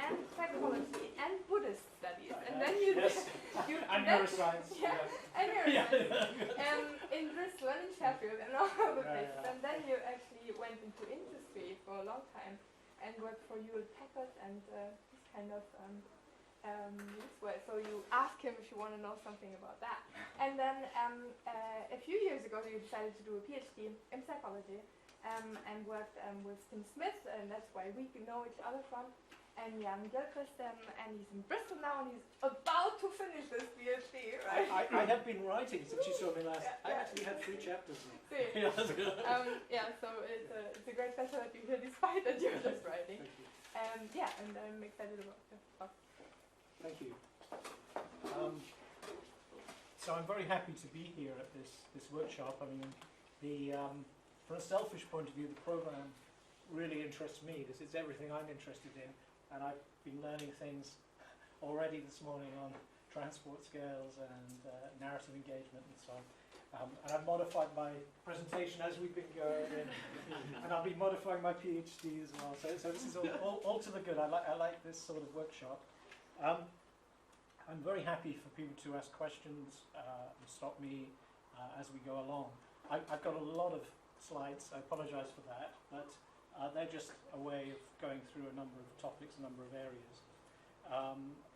and psychology and Buddhist studies, and then you and neuroscience. And neuroscience in Bristol and in Sheffield and all over the places. And then you actually went into industry for a long time and worked for Hewlett Packard and this kind of so you ask him if you want to know something about that. And then a few years ago you decided to do a PhD in psychology and worked with Tim Smith, and that's why we know each other from, and Jan Gilchrist, and he's in Bristol now and he's about to finish this PhD, right? I have been writing since you saw me last. I actually had 3 chapters. So it's a great pleasure that you're here despite that you're just writing. Thank you. And I'm excited about the talk. Thank you. So I'm very happy to be here at this workshop. I mean, from a selfish point of view, the program really interests me because it's everything I'm interested in, and I've been learning things already this morning on transport scales and narrative engagement and so on. And I've modified my presentation as we've been going, and I'll be modifying my PhD as well. So this is all to the good. I like this sort of workshop. I'm very happy for people to ask questions and stop me as we go along. I've got a lot of slides, I apologise for that, but they're just a way of going through a number of topics, a number of areas,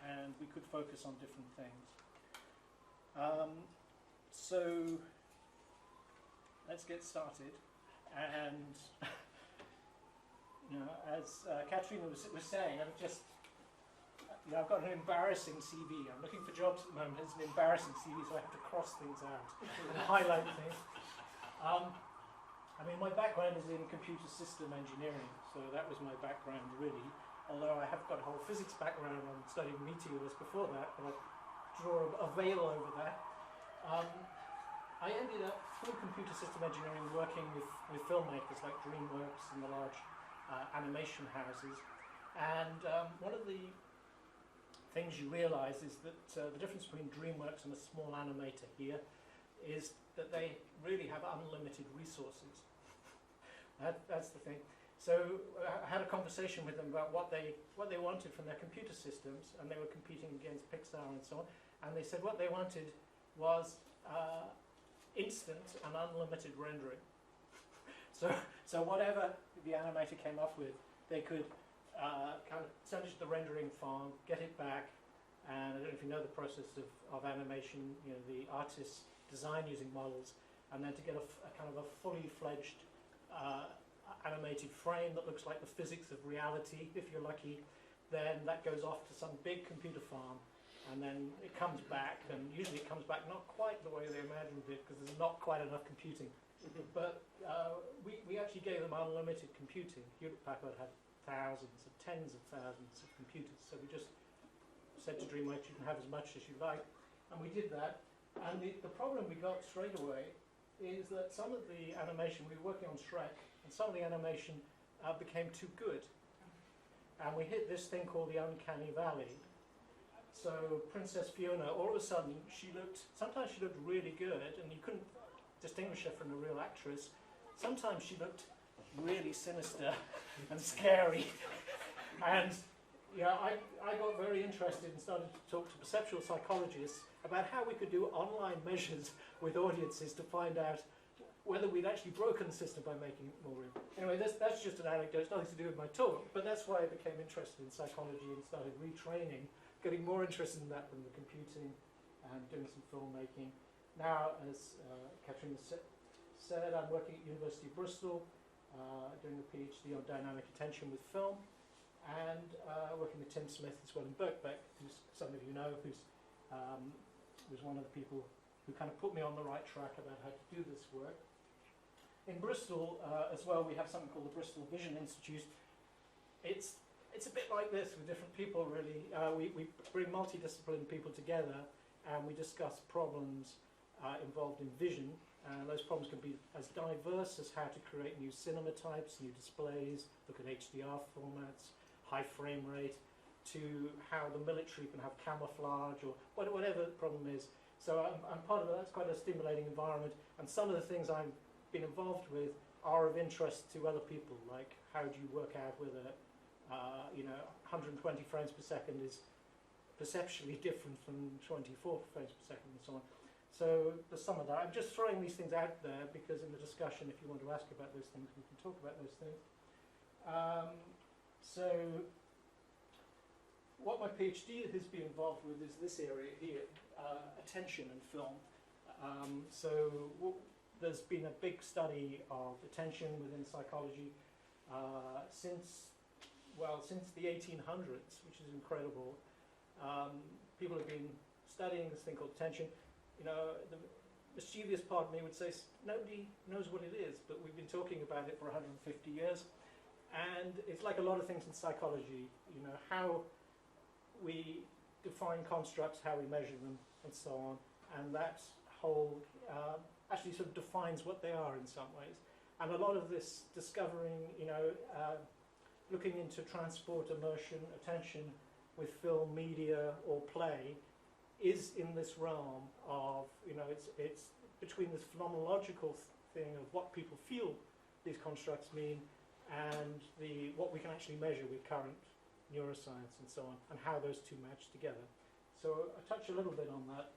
and we could focus on different things. So let's get started. And as Katrina was saying, I've got an embarrassing CV. I'm looking for jobs at the moment. It's an embarrassing CV, so I have to cross things out and highlight things. I mean, my background is in computer system engineering, so that was my background really. Although I have got a whole physics background and studied meteors before that, but I'll draw a veil over that. I ended up through computer system engineering working with filmmakers like DreamWorks and the large animation houses. And one of the things you realise is that the difference between DreamWorks and a small animator here is that they really have unlimited resources. That's the thing. So I had a conversation with them about what they wanted from their computer systems, and they were competing against Pixar and so on. And they said what they wanted was instant and unlimited rendering. So whatever the animator came up with, they could kind of send it to the rendering farm, get it back, and I don't know if you know the process of animation. The artists design using models, and then to get a kind of a fully fledged animated frame that looks like the physics of reality, if you're lucky, then that goes off to some big computer farm, and then it comes back, and usually it comes back not quite the way they imagined it because there's not quite enough computing. But we actually gave them unlimited computing. Hewlett Packard had thousands and tens of thousands of computers, so we just said to DreamWorks, you can have as much as you like, and we did that. And the problem we got straight away is that some of the animation, we were working on Shrek, and some of the animation became too good. And we hit this thing called the uncanny valley. So Princess Fiona, all of a sudden, sometimes she looked really good, and you couldn't distinguish her from a real actress. Sometimes she looked really sinister and scary. And I got very interested and started to talk to perceptual psychologists about how we could do online measures with audiences to find out whether we'd actually broken the system by making it more real. Anyway, that's just an anecdote. It's nothing to do with my talk, but that's why I became interested in psychology and started retraining, getting more interested in that than the computing and doing some filmmaking. Now, as Katrina said, I'm working at University of Bristol, doing a PhD on dynamic attention with film, and working with Tim Smith as well in Birkbeck, who some of you know, who's was one of the people who kind of put me on the right track about how to do this work. In Bristol as well, we have something called the Bristol Vision Institute. It's a bit like this with different people, really. We bring multidisciplinary people together, and we discuss problems involved in vision. And those problems can be as diverse as how to create new cinema types, new displays, look at HDR formats, high frame rate, to how the military can have camouflage, or whatever the problem is. So I'm part of it. That's quite a stimulating environment. And some of the things I've been involved with are of interest to other people, like how do you work out whether You know, 120 frames per second is perceptually different from 24 frames per second and so on. So there's some of that. I'm just throwing these things out there because in the discussion, if you want to ask about those things, we can talk about those things. So what my PhD has been involved with is this area here, attention and film. There's been a big study of attention within psychology since the 1800s, which is incredible. People have been studying this thing called attention. You know, the mischievous part of me would say nobody knows what it is, but we've been talking about it for 150 years. And it's like a lot of things in psychology, you know, how we define constructs, how we measure them, and so on. And that whole actually sort of defines what they are in some ways. And a lot of this discovering, you know, looking into transport, immersion, attention with film, media, or play is in this realm of, you know, it's between this phenomenological thing of what people feel these constructs mean and what we can actually measure with current neuroscience and so on, and how those two match together. So I touch a little bit on that.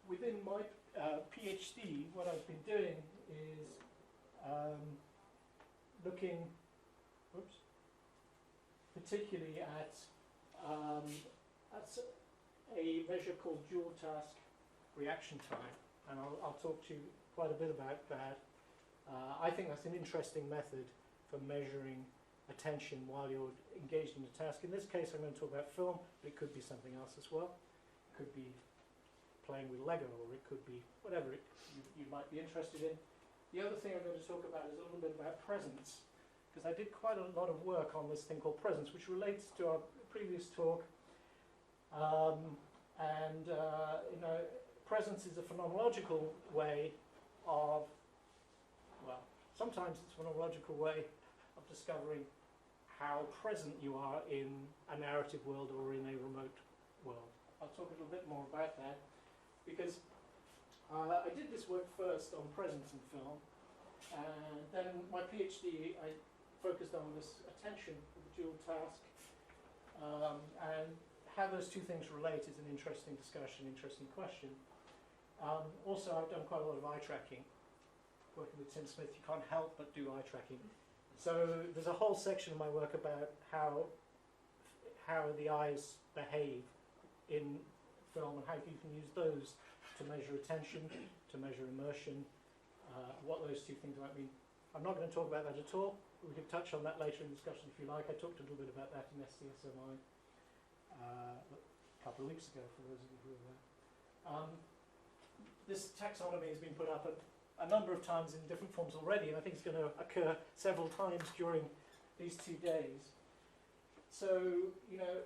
Within my PhD, what I've been doing is looking, particularly at a measure called dual task reaction time, and I'll talk to you quite a bit about that. I think that's an interesting method for measuring attention while you're engaged in a task. In this case, I'm going to talk about film, but it could be something else as well. It could be playing with Lego, or it could be whatever you might be interested in. The other thing I'm going to talk about is a little bit about presence, because I did quite a lot of work on this thing called presence, which relates to our previous talk. You know, presence is a phenomenological way of, well, sometimes it's a phenomenological way of discovering how present you are in a narrative world or in a remote world. I'll talk a little bit more about that, because I did this work first on presence in film, and then my PhD I focused on this attention with the dual task, and how those two things relate is an interesting discussion, interesting question. Also, I've done quite a lot of eye tracking. Working with Tim Smith, you can't help but do eye tracking. So there's a whole section of my work about how the eyes behave in film and how you can use those to measure attention, to measure immersion, what those two things might mean. I'm not going to talk about that at all. We can touch on that later in the discussion if you like. I talked a little bit about that in SCSMI a couple of weeks ago, for those of you who were there. This taxonomy has been put up a number of times in different forms already, and I think it's going to occur several times during these 2 days. So, you know,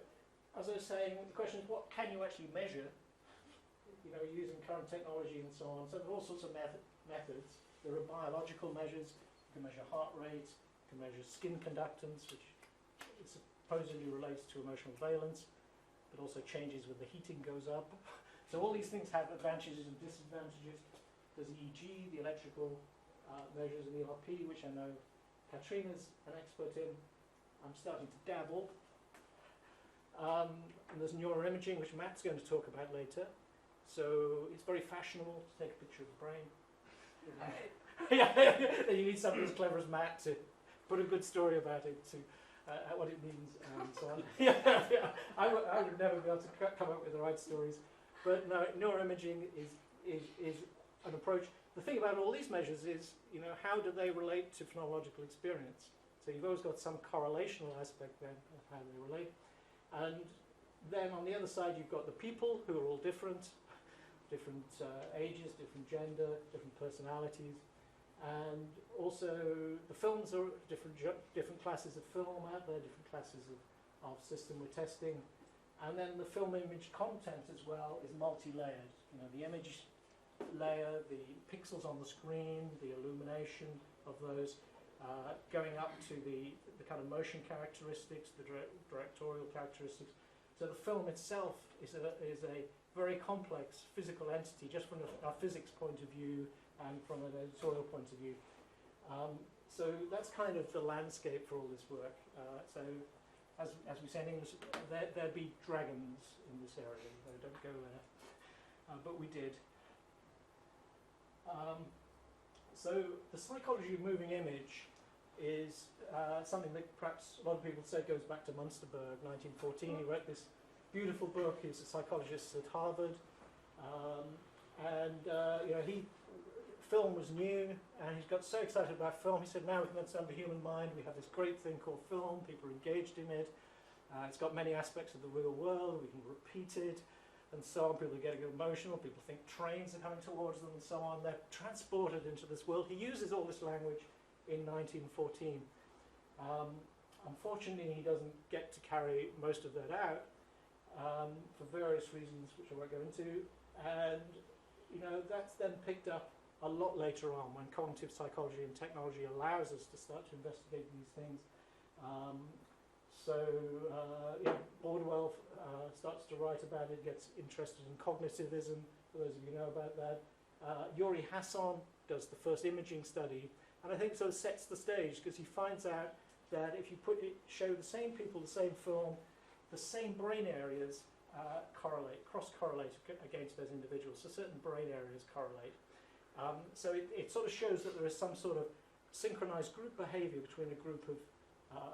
as I was saying, the question is, what can you actually measure? You know, using current technology and so on. So there are all sorts of methods. There are biological measures. You can measure heart rate. You can measure skin conductance, which supposedly relates to emotional valence, but also changes when the heating goes up. So all these things have advantages and disadvantages. There's EEG, the electrical measures of the ERP, which I know Katrina's an expert in. I'm starting to dabble. And there's neuroimaging, which Matt's going to talk about later. So it's very fashionable to take a picture of the brain. You need somebody as clever as Matt to put a good story about it, to what it means, and so on. I would never be able to come up with the right stories. But no, neuroimaging is an approach. The thing about all these measures is, you know, how do they relate to phenomenological experience? So you've always got some correlational aspect then of how they relate. And then on the other side, you've got the people who are all different ages, different gender, different personalities. And also the films are different classes of film out there, different classes of system we're testing. And then the film image content as well is multi-layered. You know, the image layer, the pixels on the screen, the illumination of those, going up to the kind of motion characteristics, the directorial characteristics. So the film itself is a very complex physical entity, just from a physics point of view and from an editorial point of view. So that's kind of the landscape for all this work. So as we say in English, there'd be dragons in this area. Don't go there. But we did. So the psychology of moving image is something that perhaps a lot of people say goes back to Munsterberg, 1914. He wrote this beautiful book. He's a psychologist at Harvard. Film was new, and he got so excited about film. He said, now we can understand the human mind. We have this great thing called film. People are engaged in it. It's got many aspects of the real world. We can repeat it, and so on. People are getting emotional. People think trains are coming towards them, and so on. They're transported into this world. He uses all this language in 1914. Unfortunately, he doesn't get to carry most of that out for various reasons, which I won't go into. And that's then picked up a lot later on when cognitive psychology and technology allows us to start to investigate these things. Bordwell starts to write about it, gets interested in cognitivism, for those of you who know about that. Yuri Hasson does the first imaging study, and I think it sort of sets the stage because he finds out that if you show the same people the same film, the same brain areas cross-correlate against those individuals, so certain brain areas correlate. So it sort of shows that there is some sort of synchronized group behavior between a group of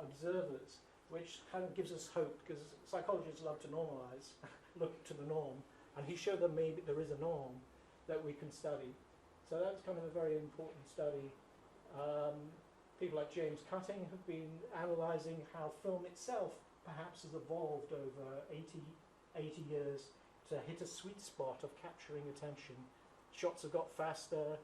observers, which kind of gives us hope, because psychologists love to normalize, look to the norm, and he showed that maybe there is a norm that we can study. So that's kind of a very important study. People like James Cutting have been analysing how film itself perhaps has evolved over 80 years to hit a sweet spot of capturing attention. Shots have got faster,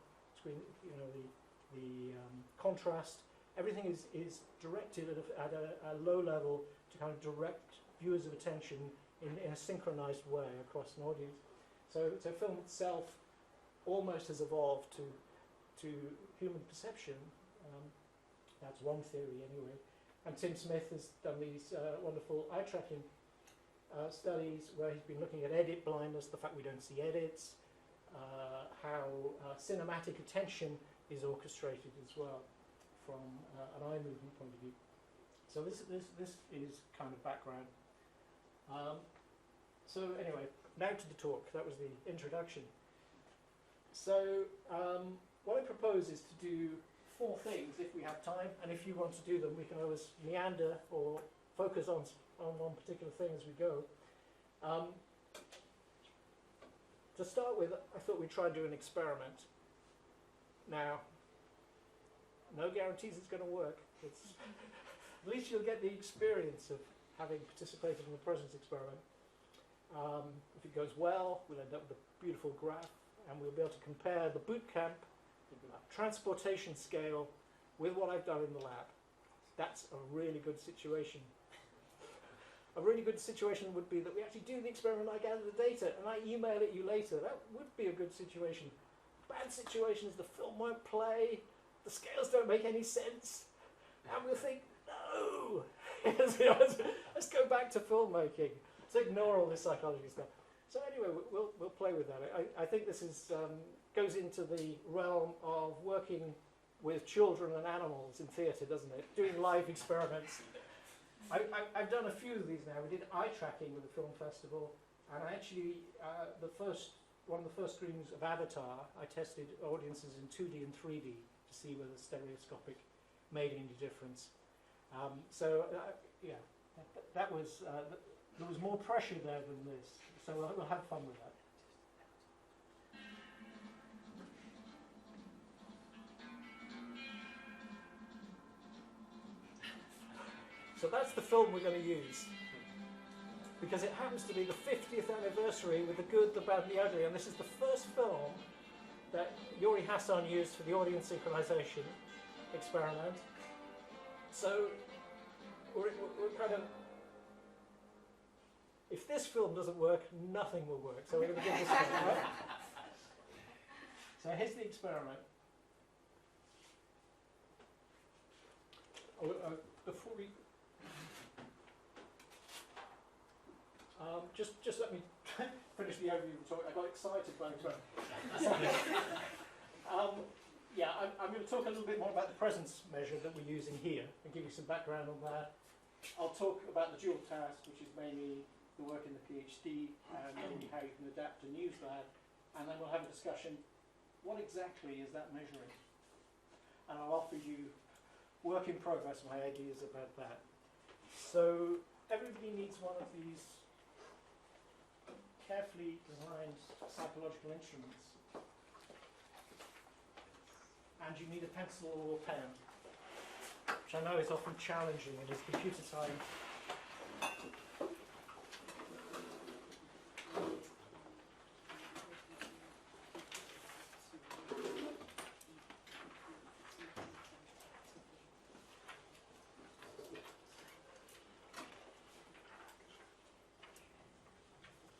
the contrast, everything is directed at a low level to kind of direct viewers of attention in a synchronized way across an audience. So film itself almost has evolved to human perception. That's one theory anyway. And Tim Smith has done these wonderful eye tracking studies where he's been looking at edit blindness, the fact we don't see edits, how cinematic attention is orchestrated as well from an eye movement point of view. So this is kind of background. So anyway, now to the talk. That was the introduction. So what I propose is to do 4 things if we have time, and if you want to do them, we can always meander or focus on one particular thing as we go. To start with, I thought we'd try and do an experiment. Now, no guarantees it's going to work. At least you'll get the experience of having participated in the presence experiment. If it goes well, we'll end up with a beautiful graph, and we'll be able to compare the boot camp transportation scale with what I've done in the lab. That's a really good situation. A really good situation would be that we actually do the experiment, I gather the data, and I email it you later. That would be a good situation. Bad situation is the film won't play, the scales don't make any sense, and we'll think, no! Let's go back to filmmaking. Let's ignore all this psychology stuff. So anyway, we'll play with that. I think this is goes into the realm of working with children and animals in theatre, doesn't it? Doing live experiments. I've done a few of these now. We did eye tracking with the film festival, and I actually, one of the first screenings of Avatar, I tested audiences in 2D and 3D to see whether stereoscopic made any difference. That was, there was more pressure there than this, so we'll have fun with that. So that's the film we're going to use, because it happens to be the 50th anniversary with the good, the bad, and the ugly, and this is the first film that Yuri Hasson used for the audience synchronization experiment. So we're kind of, if this film doesn't work, nothing will work. So we're going to give this one, right? So here's the experiment. Before we just let me finish the overview of the talk. I got excited by the experiment. yeah, I'm going to talk a little bit more about the presence measure that we're using here and give you some background on that. I'll talk about the dual task, which is mainly the work in the PhD and maybe how you can adapt and use that. And then we'll have a discussion, what exactly is that measuring? And I'll offer you work in progress, my ideas about that. So everybody needs one of these carefully designed psychological instruments. And you need a pencil or a pen, which I know is often challenging in this computer time.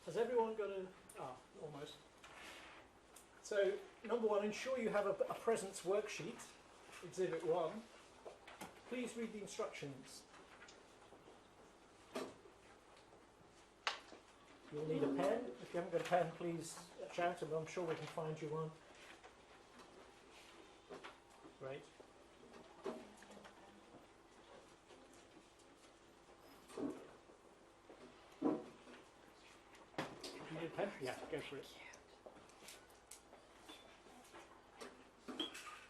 Has everyone got a... almost. So, number one, ensure you have a presence worksheet, Exhibit 1. Please read the instructions. You'll need a pen. If you haven't got a pen, please shout, and I'm sure we can find you one. Great. You need a pen? Yeah, go for it. Do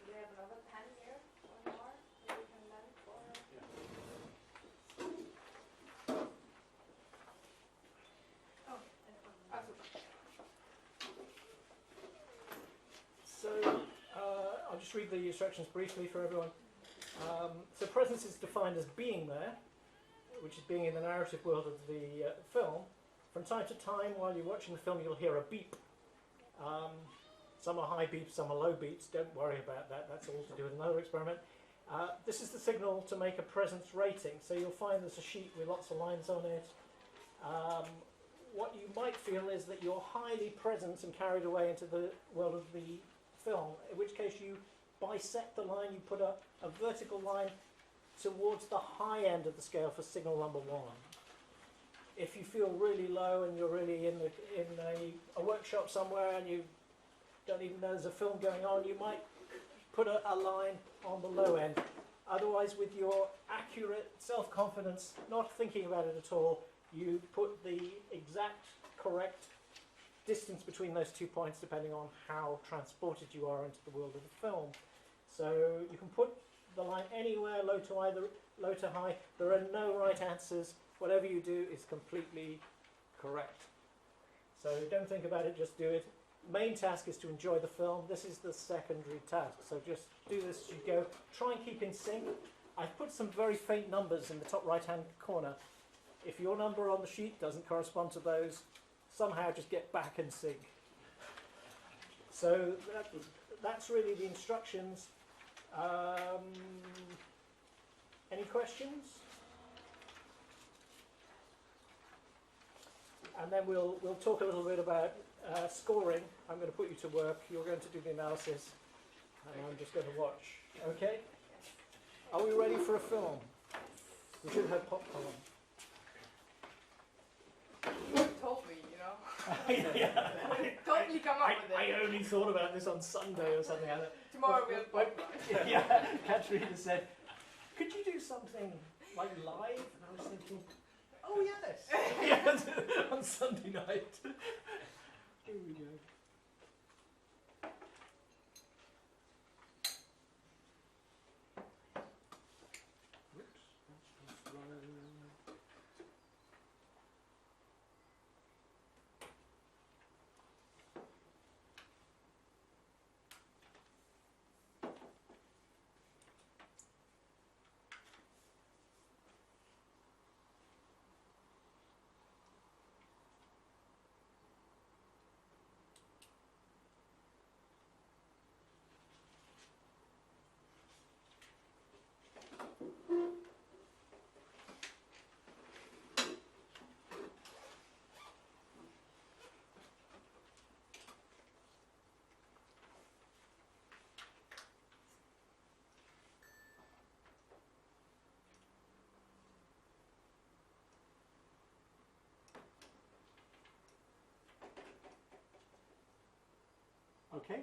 we have another pen here? One more that we can lend for? Oh, So, I'll just read the instructions briefly for everyone. So presence is defined as being there, which is being in the narrative world of the film. From time to time, while you're watching the film, you'll hear a beep. Some are high beeps, some are low beeps. Don't worry about that. That's all to do with another experiment. This is the signal to make a presence rating. So you'll find there's a sheet with lots of lines on it. What you might feel is that you're highly present and carried away into the world of the film, in which case you bisect the line, you put a vertical line towards the high end of the scale for signal number 1. If you feel really low and you're really in a workshop somewhere and you don't even know there's a film going on, you might put a line on the low end. Otherwise, with your accurate self-confidence, not thinking about it at all, you put the exact correct distance between those 2 points depending on how transported you are into the world of the film. So you can put the line anywhere, low to high. There are no right answers. Whatever you do is completely correct. So don't think about it, just do it. Main task is to enjoy the film. This is the secondary task. So just do this as you go. Try and keep in sync. I've put some very faint numbers in the top right-hand corner. If your number on the sheet doesn't correspond to those, somehow just get back in sync. So that's really the instructions. Any questions? And then we'll talk a little bit about scoring. I'm going to put you to work. You're going to do the analysis, and I'm just going to watch. Okay? Are we ready for a film? We should have popcorn. You told me, you know. Yeah. Totally come up with it. I only thought about this on Sunday or something like that. Tomorrow we'll popcorn. Yeah, Katrina said, could you do something like live? And I was thinking, oh yes. Yeah, on Sunday night. Here we go. Whoops, that's too slow. Okay.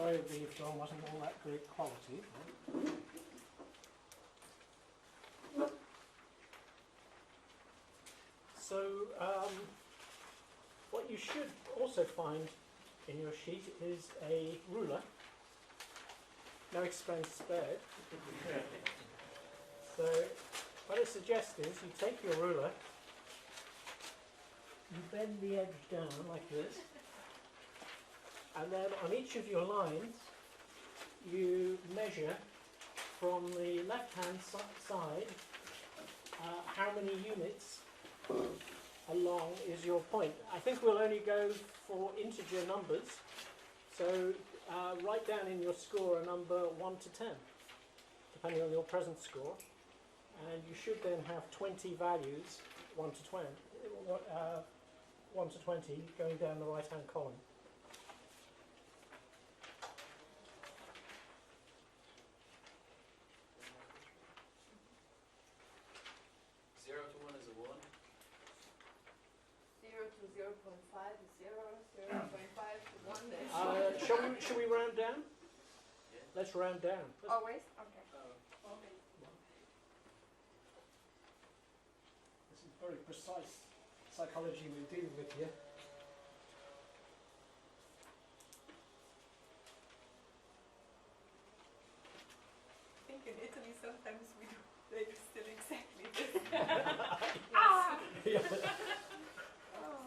sorry the film wasn't all that great quality. So, what you should also find in your sheet is a ruler. No expense spared. So, what I suggest is you take your ruler, you bend the edge down like this, and then on each of your lines you measure from the left-hand side how many units along is your point. I think we'll only go for integer numbers, so write down in your score a number 1 to 10, depending on your present score, and you should then have 20 values, 1 to 20, 1 to 20, going down the right-hand column. Shall we round down? Yeah. Let's round down. Always? Okay. This is very precise psychology we deal with here. I think in Italy sometimes they do still exactly this. Ah! Yeah. Oh.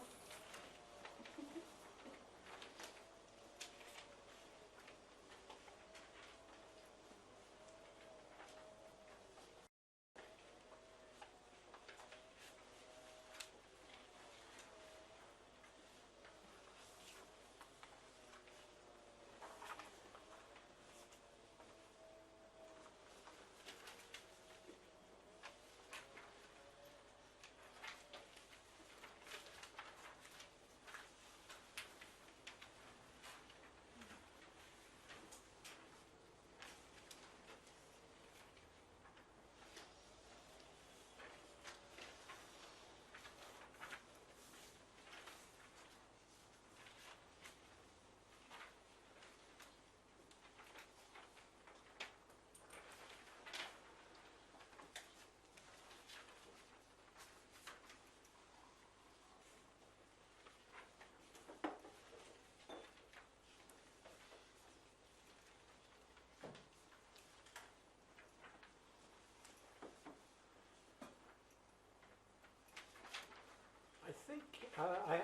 I think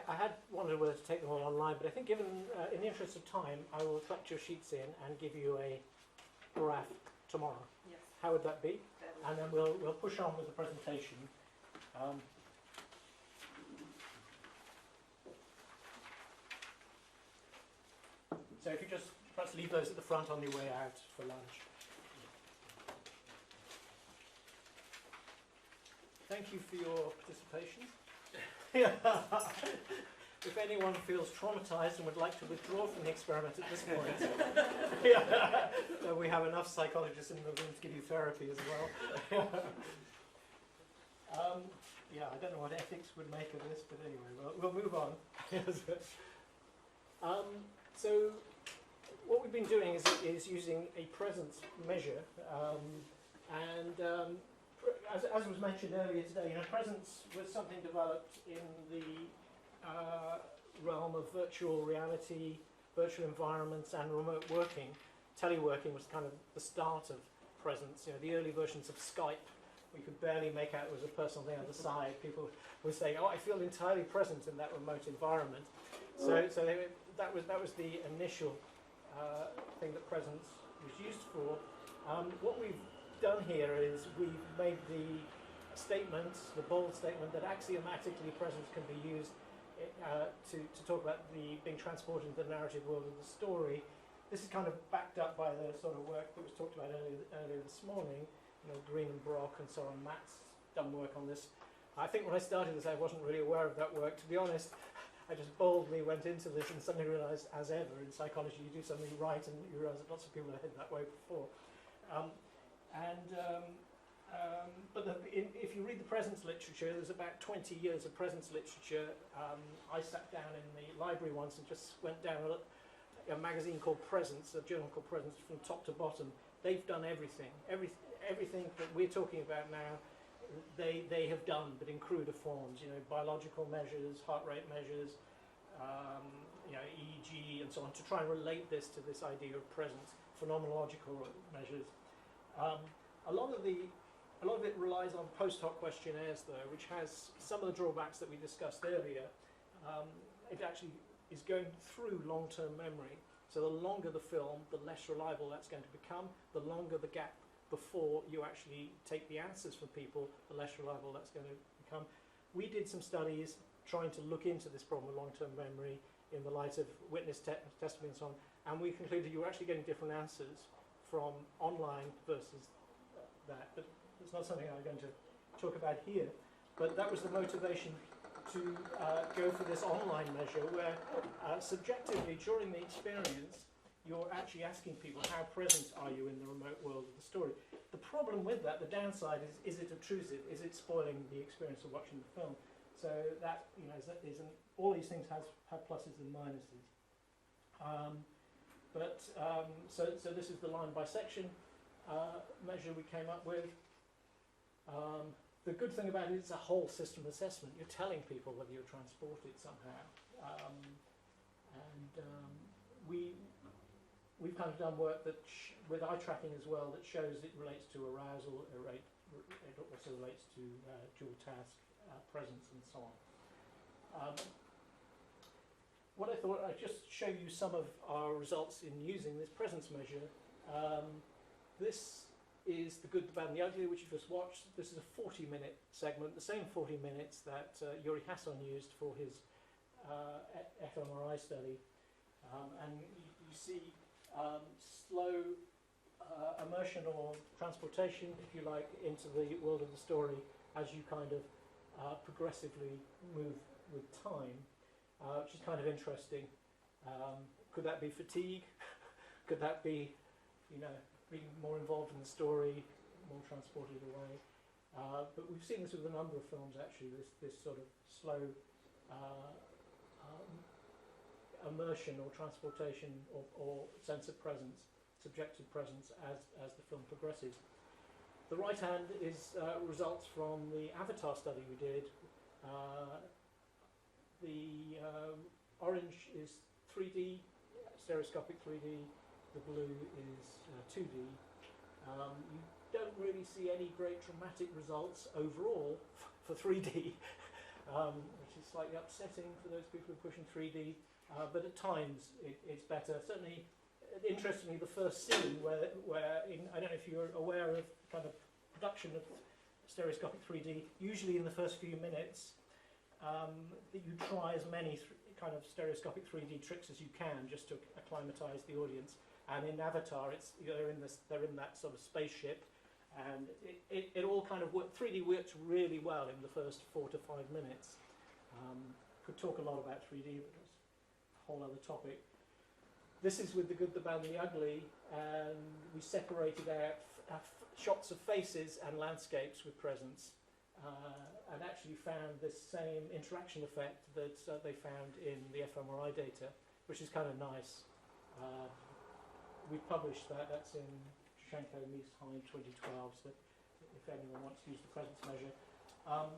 I had wondered whether to take them all online, but I think given, in the interest of time, I will collect your sheets in and give you a graph tomorrow. Yes. How would that be? And then we'll push on with the presentation. So if you just perhaps leave those at the front on your way out for lunch. Thank you for your participation. If anyone feels traumatized and would like to withdraw from the experiment at this point, we have enough psychologists in the room to give you therapy as well. Yeah, I don't know what ethics would make of this, but anyway, we'll move on. So what we've been doing is using a presence measure, as was mentioned earlier today, presence was something developed in the realm of virtual reality, virtual environments, and remote working. Teleworking was kind of the start of presence. The early versions of Skype, we could barely make out there was a person on the other side. People would say, "Oh, I feel entirely present in that remote environment." So that was the initial thing that presence was used for. What we've done here is we've made the statement, the bold statement, that axiomatically presence can be used to talk about being transported into the narrative world of the story. This is kind of backed up by the sort of work that was talked about earlier this morning. Green and Brock and so on. Matt's done work on this. I think when I started this, I wasn't really aware of that work. To be honest, I just boldly went into this and suddenly realised, as ever in psychology, you do something right and you realise that lots of people have headed that way before. If you read the presence literature, there's about 20 years of presence literature. I sat down in the library once and just went down a magazine called Presence, a journal called Presence, from top to bottom. They've done everything. Everything that we're talking about now, they have done, but in cruder forms. You know, biological measures, heart rate measures, you know, EEG and so on, to try and relate this to this idea of presence. Phenomenological measures. A lot of it relies on post hoc questionnaires, though, which has some of the drawbacks that we discussed earlier. It actually is going through long-term memory. So the longer the film, the less reliable that's going to become. The longer the gap before you actually take the answers from people, the less reliable that's going to become. We did some studies trying to look into this problem with long-term memory in the light of witness testimony and so on, and we concluded you were actually getting different answers from online versus that. But it's not something I'm going to talk about here. But that was the motivation to go for this online measure, where subjectively during the experience you're actually asking people how present are you in the remote world of the story. The problem with that, the downside, is it obtrusive? Is it spoiling the experience of watching the film? So that, you know, all these things have pluses and minuses. So this is the line bisection measure we came up with. The good thing about it is a whole system assessment. You're telling people whether you're transported somehow. We've kind of done work that with eye tracking as well that shows it relates to arousal, it also relates to dual task, presence and so on. What I thought, I'd just show you some of our results in using this presence measure. This is The Good, the Bad and the Ugly, which you just watched. This is a 40-minute segment, the same 40 minutes that Yuri Hasson used for his fMRI study. And you see slow immersion or transportation, if you like, into the world of the story as you kind of progressively move with time, which is kind of interesting. Could that be fatigue? Could that be, you know, being more involved in the story, more transported away? But we've seen this with a number of films, actually, this sort of slow immersion or transportation or sense of presence, subjective presence, as the film progresses. The right hand is results from the Avatar study we did. The orange is 3D, stereoscopic 3D. The blue is 2D. You don't really see any great dramatic results overall for 3D, which is slightly upsetting for those people who are pushing 3D. But at times it's better. Certainly, interestingly, the first scene where I don't know if you're aware of kind of production of stereoscopic 3D, usually in the first few minutes, that you try as many kind of stereoscopic 3D tricks as you can just to acclimatise the audience. And in Avatar, they're in that sort of spaceship, and it all kind of 3D works really well in the first 4 to 5 minutes. Could talk a lot about 3D, but that's a whole other topic. This is with The Good, the Bad and the Ugly, and we separated out shots of faces and landscapes with presence, and actually found this same interaction effect that they found in the fMRI data, which is kind of nice. We published that. That's in Shushenko, Mies, Hinde 2012, so if anyone wants to use the presence measure.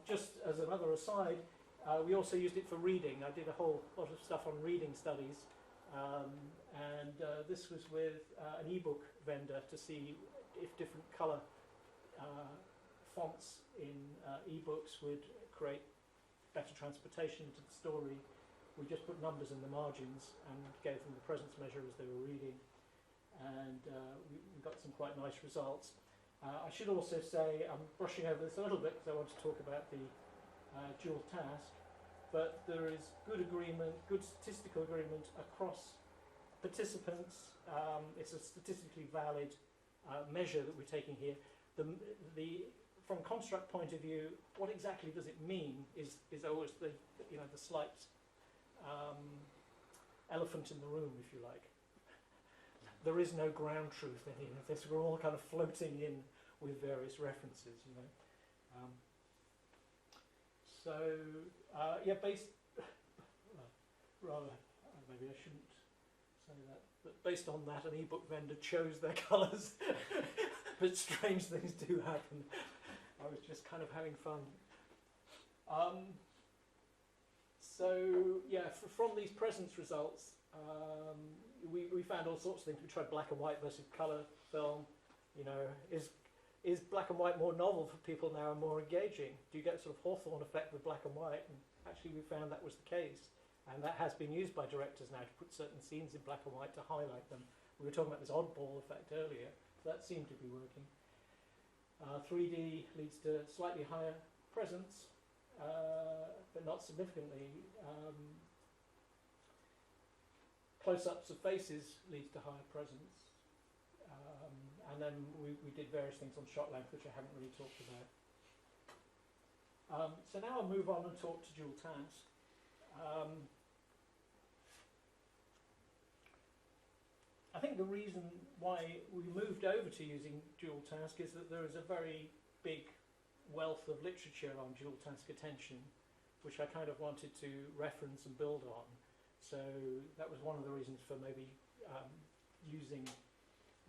Just as another aside, we also used it for reading. I did a whole lot of stuff on reading studies, and this was with an ebook vendor to see if different colour fonts in ebooks would create better transportation into the story. We just put numbers in the margins and gave them the presence measure as they were reading, and we got some quite nice results. I should also say, I'm brushing over this a little bit because I want to talk about the dual task, but there is good agreement, good statistical agreement across participants. It's a statistically valid measure that we're taking here. From construct point of view, what exactly does it mean is always the slight elephant in the room, if you like. There is no ground truth in any of this. We're all kind of floating in with various references, you know. Maybe I shouldn't say that based on that, an e-book vendor chose their colours, but strange things do happen. I was just kind of having fun. So yeah, from these presence results, we found all sorts of things. We tried black and white versus colour film. You know, is black and white more novel for people now and more engaging? Do you get a sort of Hawthorne effect with black and white? And actually, we found that was the case, and that has been used by directors now to put certain scenes in black and white to highlight them. We were talking about this oddball effect earlier. So that seemed to be working. 3D leads to slightly higher presence, but not significantly. Close-ups of faces leads to higher presence. And then we did various things on shot length, which I haven't really talked about. So now I'll move on and talk to dual task. I think the reason why we moved over to using dual task is that there is a very big wealth of literature on dual task attention, which I kind of wanted to reference and build on. So that was one of the reasons for maybe using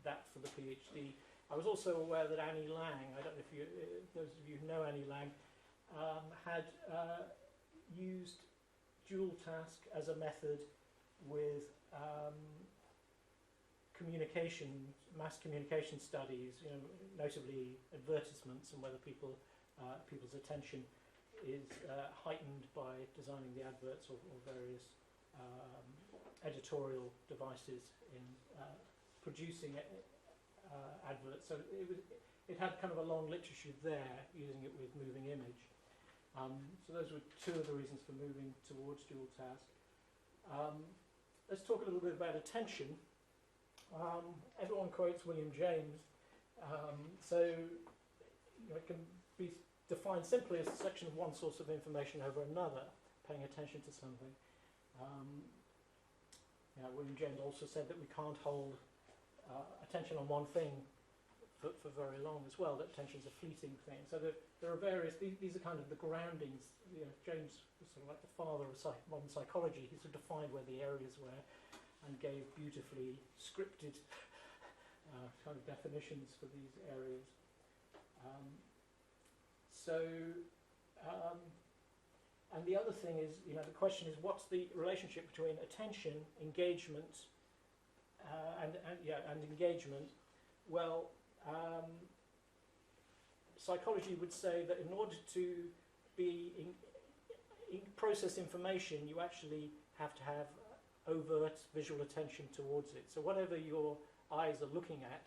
that for the PhD. I was also aware that Annie Lang, I don't know if you, those of you who know Annie Lang, had used dual task as a method with communication, mass communication studies, you know, notably advertisements and whether people's attention is heightened by designing the adverts or various editorial devices in producing adverts. So it had kind of a long literature there, using it with moving image. So those were two of the reasons for moving towards dual task. Let's talk a little bit about attention. Everyone quotes William James. So you know, it can be defined simply as a selection of one source of information over another, paying attention to something. William James also said that we can't hold attention on one thing for very long as well, that attention is a fleeting thing. So there are various, these are kind of the groundings. You know, James was sort of like the father of modern psychology. He sort of defined where the areas were and gave beautifully scripted kind of definitions for these areas. And the other thing is, you know, the question is, what's the relationship between attention, engagement, and engagement? Well, psychology would say that in order to be process information, you actually have to have overt visual attention towards it. So whatever your eyes are looking at,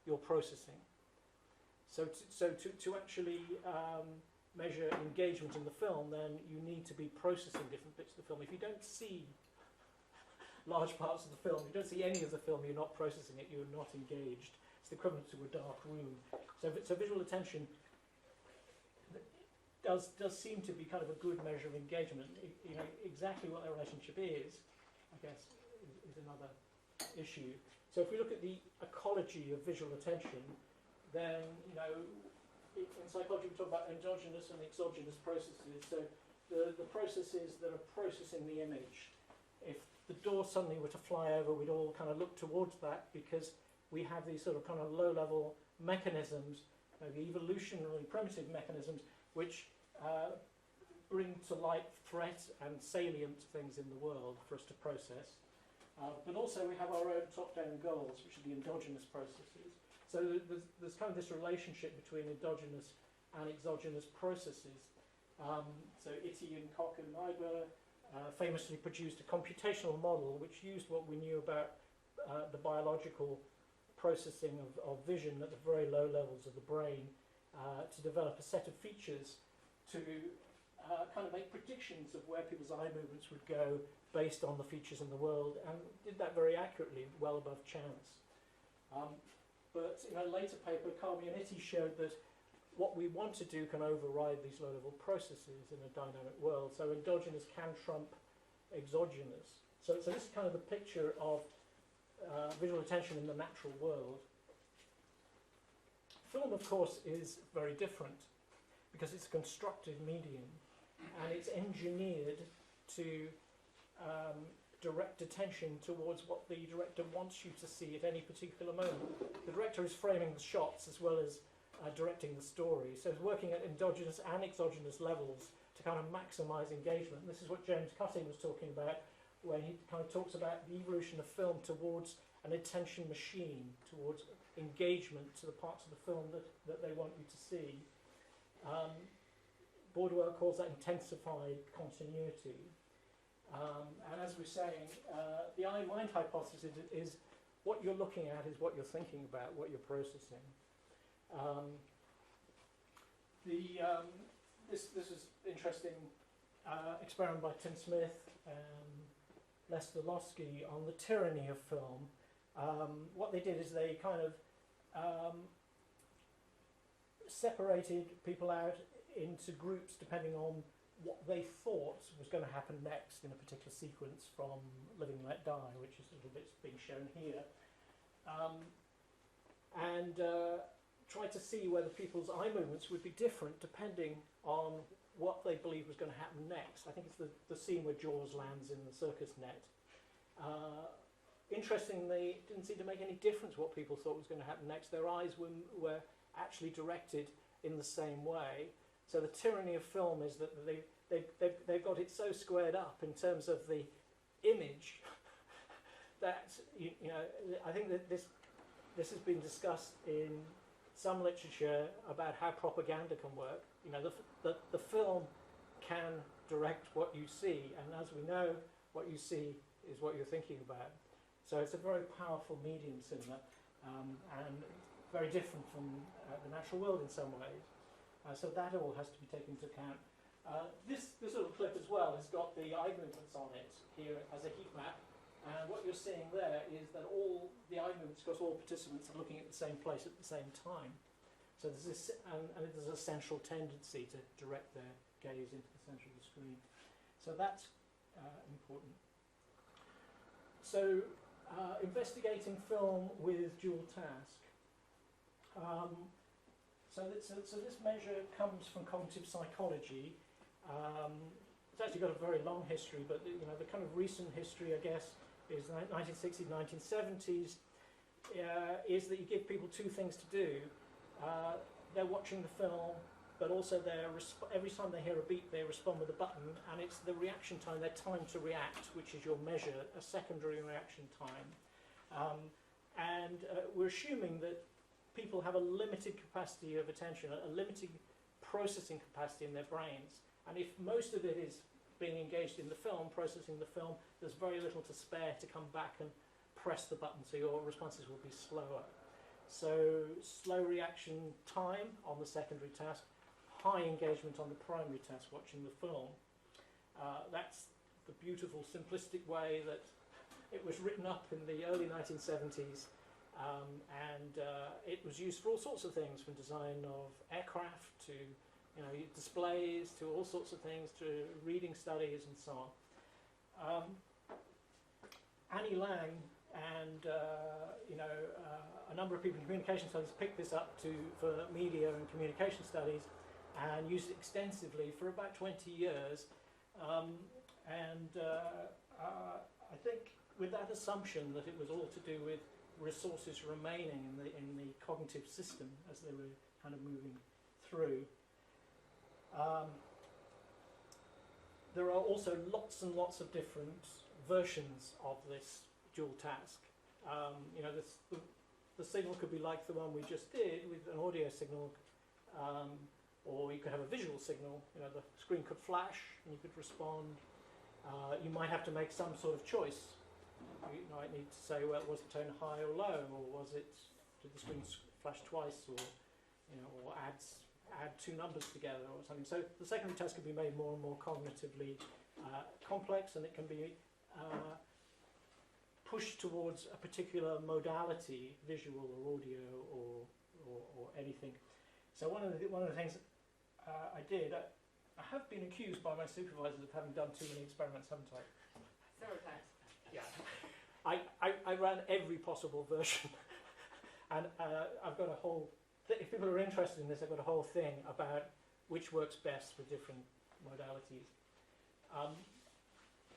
you're processing. So to actually measure engagement in the film, then you need to be processing different bits of the film. If you don't see large parts of the film, you don't see any of the film, you're not processing it, you're not engaged. It's the equivalent to a dark room. So visual attention does seem to be kind of a good measure of engagement. You know, exactly what that relationship is, I guess, is another issue. So if we look at the ecology of visual attention, then, you know, in psychology we talk about endogenous and exogenous processes. So the processes that are processing the image. If the door suddenly were to fly over, we'd all kind of look towards that because we have these sort of kind of low-level mechanisms, maybe evolutionary primitive mechanisms, which bring to light threat and salient things in the world for us to process. But also we have our own top-down goals, which are the endogenous processes. So there's kind of this relationship between endogenous and exogenous processes. So Itty and Koch and Niebuhr famously produced a computational model which used what we knew about the biological processing of vision at the very low levels of the brain to develop a set of features to kind of make predictions of where people's eye movements would go based on the features in the world, and did that very accurately, well above chance. But in a later paper, Kami and Itty showed that what we want to do can override these low-level processes in a dynamic world. So endogenous can trump exogenous. So this is kind of the picture of visual attention in the natural world. Film, of course, is very different because it's a constructed medium and it's engineered to direct attention towards what the director wants you to see at any particular moment. The director is framing the shots as well as directing the story, so it's working at endogenous and exogenous levels to kind of maximise engagement. And this is what James Cutting was talking about when he kind of talks about the evolution of film towards an attention machine, towards engagement to the parts of the film that they want you to see. Bordeaux calls that intensified continuity. And as we're saying, the eye-mind hypothesis is what you're looking at is what you're thinking about, what you're processing. This is interesting experiment by Tim Smith and Lester Losky on the tyranny of film. What they did is they kind of separated people out into groups depending on what they thought was going to happen next in a particular sequence from Live and Let Die, which is a little bit being shown here, and tried to see whether people's eye movements would be different depending on what they believed was going to happen next. I think it's the scene where Jaws lands in the circus net. Interestingly, it didn't seem to make any difference what people thought was going to happen next. Their eyes were actually directed in the same way. So the tyranny of film is that they've got it so squared up in terms of the image that you know. I think that this has been discussed in some literature about how propaganda can work. You know, the film can direct what you see, and as we know, what you see is what you're thinking about. So it's a very powerful medium, cinema, and very different from the natural world in some ways. So that all has to be taken into account. This little clip as well has got the eye movements on it here as a heat map. And what you're seeing there is that all the eye movements, because all participants are looking at the same place at the same time. So there's this, and there's a central tendency to direct their gaze into the centre of the screen. So that's important. So investigating film with dual task. So this measure comes from cognitive psychology. It's actually got a very long history, but you know, the kind of recent history, I guess, is 1960s, 1970s, is that you give people two things to do. They're watching the film, but also every time they hear a beep, they respond with a button, and it's the reaction time, their time to react, which is your measure, a secondary reaction time. We're assuming that people have a limited capacity of attention, a limited processing capacity in their brains, and if most of it is being engaged in the film, processing the film, there's very little to spare to come back and press the button, so your responses will be slower. So slow reaction time on the secondary task, high engagement on the primary task, watching the film. That's the beautiful simplistic way that it was written up in the early 1970s, and it was used for all sorts of things, from design of aircraft to displays, to all sorts of things, to reading studies and so on. Annie Lang and a number of people in communication studies picked this up for media and communication studies and used it extensively for about 20 years. I think with that assumption that it was all to do with resources remaining in the cognitive system as they were kind of moving through. There are also lots and lots of different versions of this dual task. The signal could be like the one we just did with an audio signal, or you could have a visual signal. You know, the screen could flash and you could respond. You might have to make some sort of choice. You might need to say, well, was the tone high or low, or did the screen flash twice, or add two numbers together or something. So the secondary task can be made more and more cognitively complex, and it can be pushed towards a particular modality, visual or audio or anything. So one of the things I did, I have been accused by my supervisors of having done too many experiments, haven't I? Several times. Yeah. I ran every possible version, and I've got a whole. If people are interested in this, I've got a whole thing about which works best for different modalities.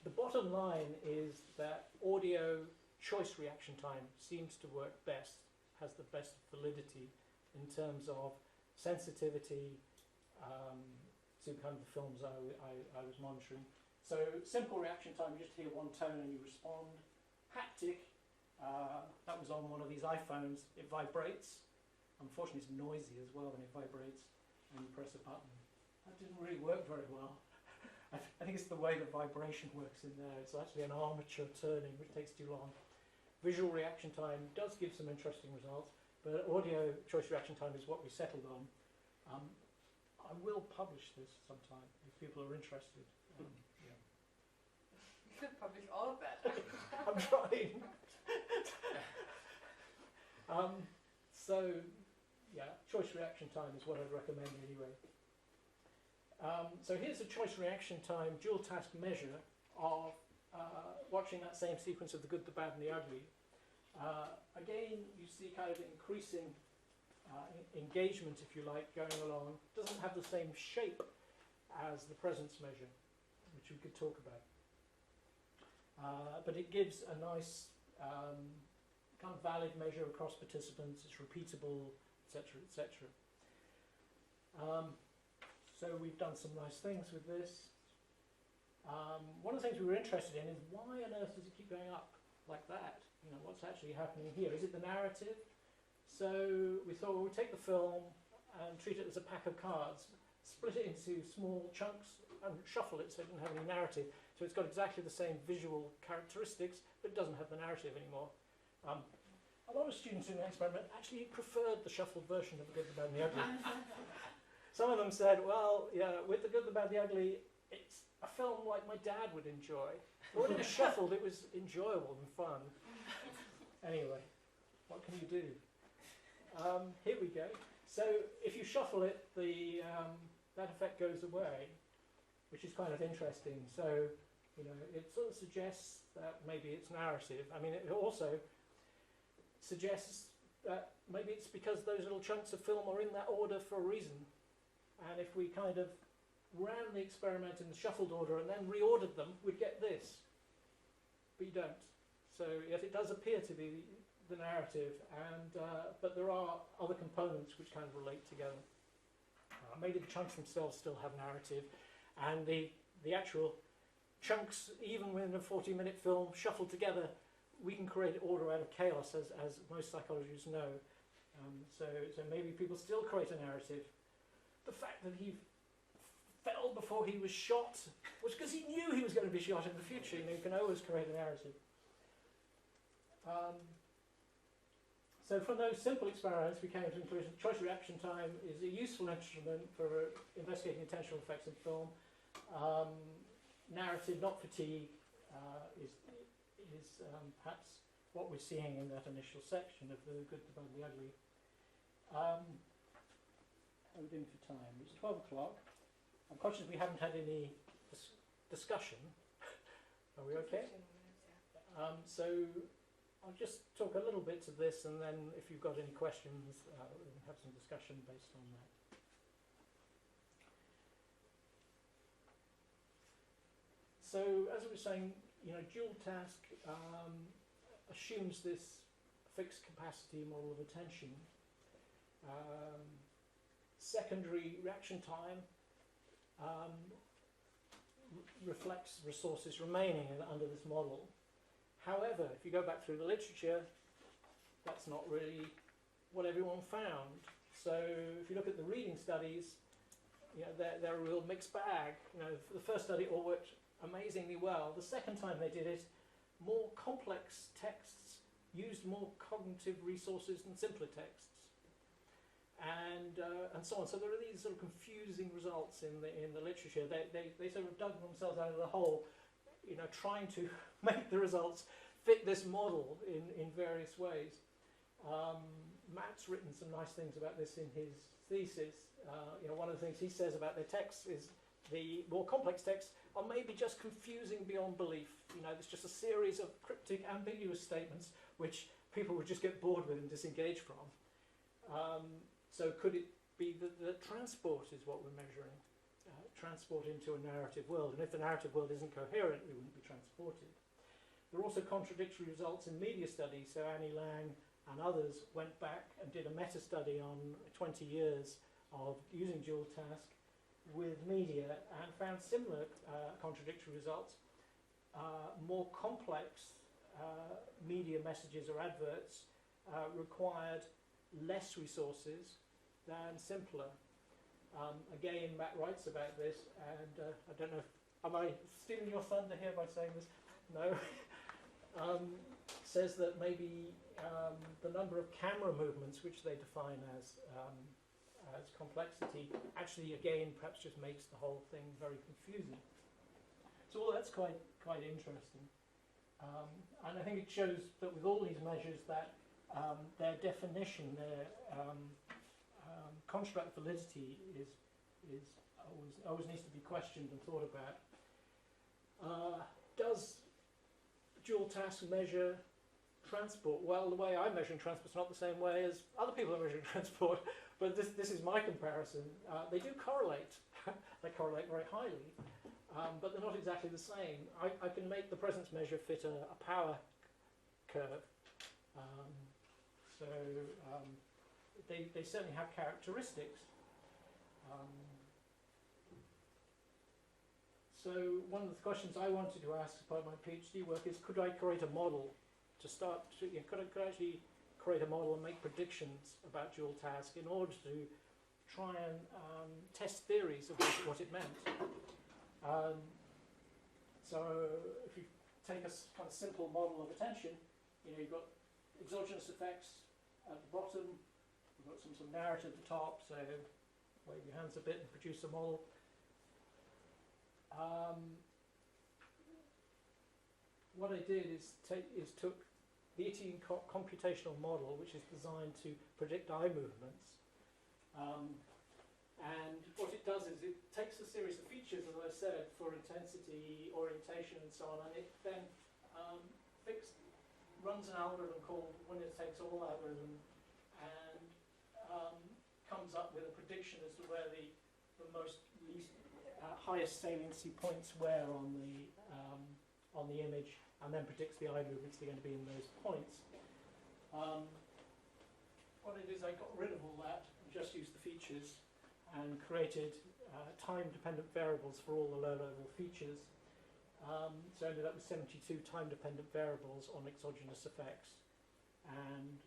the bottom line is that audio choice reaction time seems to work best, has the best validity in terms of sensitivity to kind of the films I was monitoring. So simple reaction time, you just hear one tone and you respond. Haptic, that was on one of these iPhones, it vibrates. Unfortunately it's noisy as well when it vibrates and you press a button. That didn't really work very well. I think it's the way the vibration works in there. It's actually an armature turning, which takes too long. Visual reaction time does give some interesting results, but audio choice reaction time is what we settled on. I will publish this sometime if people are interested. Yeah. You should publish all of that. I'm trying. So, yeah, choice reaction time is what I'd recommend anyway. So here's a choice reaction time dual task measure of watching that same sequence of the good, the bad and the ugly. Again, you see kind of increasing engagement, if you like, going along. Doesn't have the same shape as the presence measure, which we could talk about. But it gives a nice kind of valid measure across participants. It's repeatable, etc., etc. So we've done some nice things with this. One of the things we were interested in is why on earth does it keep going up like that? You know, what's actually happening here? Is it the narrative? So we thought, well, we'll take the film and treat it as a pack of cards, split it into small chunks and shuffle it so it doesn't have any narrative. So it's got exactly the same visual characteristics, but it doesn't have the narrative anymore. A lot of students in the experiment actually preferred the shuffled version of The Good, the Bad and the Ugly. Some of them said, well, yeah, with The Good, the Bad, the Ugly, it's a film like my dad would enjoy. But when it was shuffled, it was enjoyable and fun. Anyway, what can you do? Here we go. So if you shuffle it, that effect goes away, which is kind of interesting. So, you know, it sort of suggests that maybe it's narrative. I mean, it also suggests that maybe it's because those little chunks of film are in that order for a reason. And if we kind of ran the experiment in the shuffled order and then reordered them, we'd get this. But you don't. So yes, it does appear to be the narrative, and but there are other components which kind of relate together. Maybe the chunks themselves still have narrative, and the actual chunks, even within a 40-minute film, shuffled together, we can create order out of chaos, as most psychologists know. So maybe people still create a narrative. The fact that he fell before he was shot was because he knew he was going to be shot in the future. You know, you can always create a narrative. So from those simple experiments, we came to the conclusion choice reaction time is a useful instrument for investigating attentional effects in film. Narrative, not fatigue, is perhaps what we're seeing in that initial section of The Good, the Bad and the Ugly. How are we doing for time? It's 12 o'clock. I'm conscious we haven't had any discussion. Are we okay? So I'll just talk a little bit to this, and then if you've got any questions, we can have some discussion based on that. So as I was saying, you know, dual task assumes this fixed capacity model of attention. Secondary reaction time reflects resources remaining under this model. However, if you go back through the literature, that's not really what everyone found. So if you look at the reading studies, you know, they're a real mixed bag. You know, the first study all worked amazingly well. The second time they did it, more complex texts used more cognitive resources than simpler texts, and so on. So there are these sort of confusing results in the literature. They sort of dug themselves out of the hole, you know, trying to make the results fit this model in various ways. Matt's written some nice things about this in his thesis. You know, one of the things he says about their texts is the more complex texts are maybe just confusing beyond belief. You know, there's just a series of cryptic, ambiguous statements which people would just get bored with and disengage from. So could it be that transport is what we're measuring? transport into a narrative world, and if the narrative world isn't coherent, we wouldn't be transported. There are also contradictory results in media studies, so Annie Lang and others went back and did a meta-study on 20 years of using dual task with media and found similar contradictory results. More complex media messages or adverts required less resources than simpler. Again, Matt writes about this, and I don't know, am I stealing your thunder here by saying this? No. Says that maybe the number of camera movements, which they define as complexity, actually again perhaps just makes the whole thing very confusing. So all that's quite interesting, and I think it shows that with all these measures that their definition, their construct validity is always needs to be questioned and thought about. Does dual task measure transport? Well, the way I'm measuring transport is not the same way as other people are measuring transport, but this is my comparison. They do correlate. They correlate very highly, but they're not exactly the same. I can make the presence measure fit a power curve, so they certainly have characteristics. So one of the questions I wanted to ask as part of my PhD work is, could I create a model to start to, could I actually create a model and make predictions about dual task in order to try and test theories of what it meant. So if you take a kind of simple model of attention, you've got exogenous effects at the bottom, you've got some narrative at the top, so wave your hands a bit and produce a model. What I did is took the Etienne computational model, which is designed to predict eye movements, and what it does is it takes a series of features, as I said, for intensity, orientation, and so on, and it then runs an algorithm called winner-takes-all algorithm, and comes up with a prediction as to where the highest saliency points were on the image, and then predicts the eye movements that are going to be in those points. What it is, I got rid of all that and just used the features and created time-dependent variables for all the low-level features. So I ended up with 72 time-dependent variables on exogenous effects, and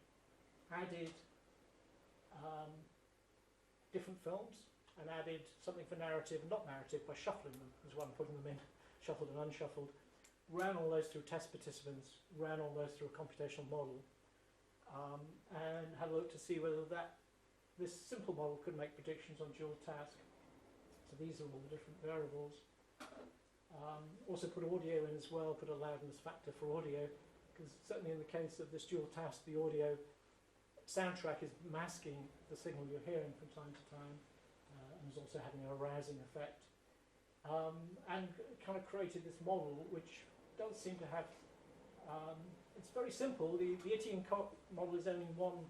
added different films, and added something for narrative and not narrative by shuffling them as well, putting them in, shuffled and unshuffled. Ran all those through test participants, ran all those through a computational model, and had a look to see whether this simple model could make predictions on dual task. So these are all the different variables. Also put audio in as well, put a loudness factor for audio, because certainly in the case of this dual task, the audio soundtrack is masking the signal you're hearing from time to time, and is also having an arousing effect. And kind of created this model, which does seem to have, it's very simple. The Etienne model is only one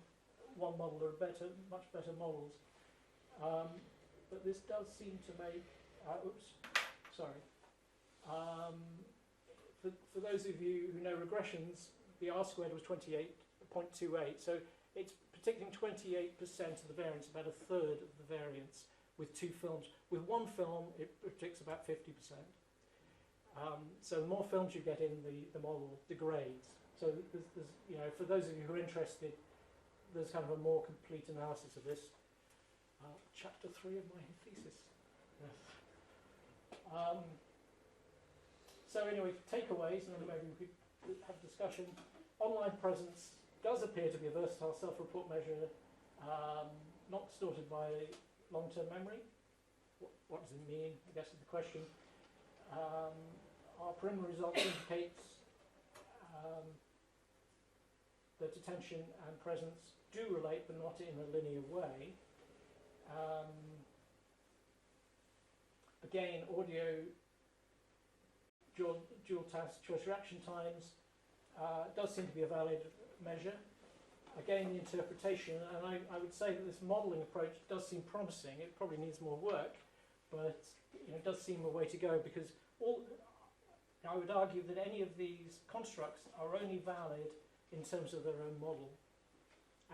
model. There are much better models. But this does seem to make, for those of you who know regressions, the R squared was 28.28, so it's predicting 28% of the variance, about a third of the variance with two films. With one film, it predicts about 50%. So the more films you get in, the model degrades. So there's, for those of you who are interested, there's kind of a more complete analysis of this. Chapter 3 of my thesis. Yes. So anyway, takeaways, and then maybe we could have a discussion. Online presence does appear to be a versatile self-report measure, not distorted by long-term memory. What does it mean, I guess is the question. Our preliminary results indicates that attention and presence do relate, but not in a linear way. Again, audio dual task choice reaction times does seem to be a valid measure. Again, the interpretation, and I would say that this modelling approach does seem promising. It probably needs more work, but it does seem a way to go, because I would argue that any of these constructs are only valid in terms of their own model.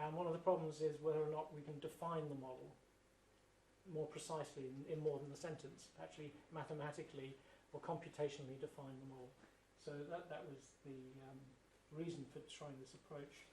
And one of the problems is whether or not we can define the model more precisely in more than a sentence, actually mathematically or computationally define the model. So that was the reason for trying this approach.